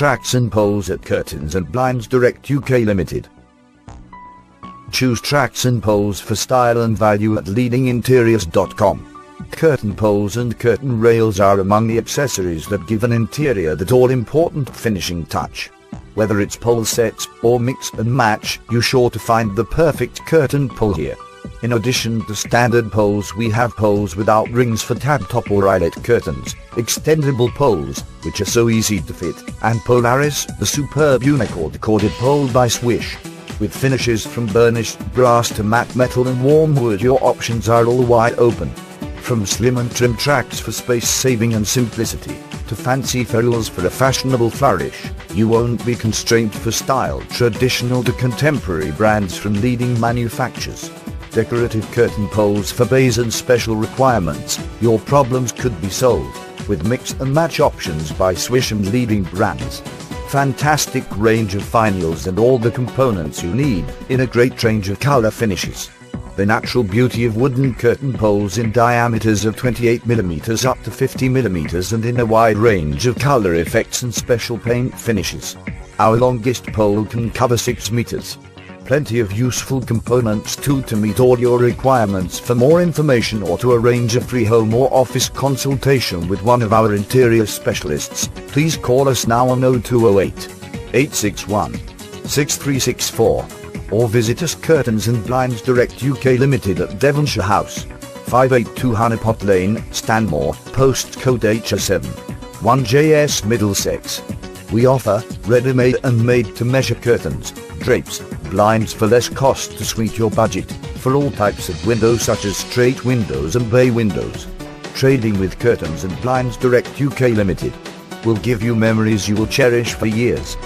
tracks and poles at Curtains and BlindsDirectUK Limited. Choose tracks and poles for style and value at leadinginteriors.com. Curtain poles and curtain rails are among the accessories that give an interior that all-important finishing touch. Whether it's pole sets or mix and match, you're sure to find the perfect curtain pole here. In addition to standard poles, we have poles without rings for tabtop or eyelet curtains, extendable poles, which are so easy to fit, and Polaris, the superb unicord corded pole by Swish. With finishes from burnished brass to matte metal and warm wood, your options are all wide open. From slim and trim tracks for space saving and simplicity, to fancy ferrules for a fashionable flourish, you won't be constrained for style. Traditional to contemporary brands from leading manufacturers. Decorative curtain poles for bays and special requirements, your problems could be solved, with mix and match options by Swish and leading brands. Fantastic range of finials and all the components you need, in a great range of color finishes. The natural beauty of wooden curtain poles in diameters of 28mm up to 50mm and in a wide range of color effects and special paint finishes. Our longest pole can cover 6 meters. Plenty of useful components too to meet all your requirements. For more information or to arrange a free home or office consultation with one of our interior specialists, please call us now on 0208 861 6364 or visit us Curtains and BlindsDirectUK Limited at Devonshire House, 582 Honeypot Lane, Stanmore, postcode HA7 1JS Middlesex. We offer ready-made and made-to-measure curtains, drapes, blinds for less cost to suit your budget, for all types of windows such as straight windows and bay windows. Trading with Curtains and BlindsDirectUK Limited will give you memories you will cherish for years.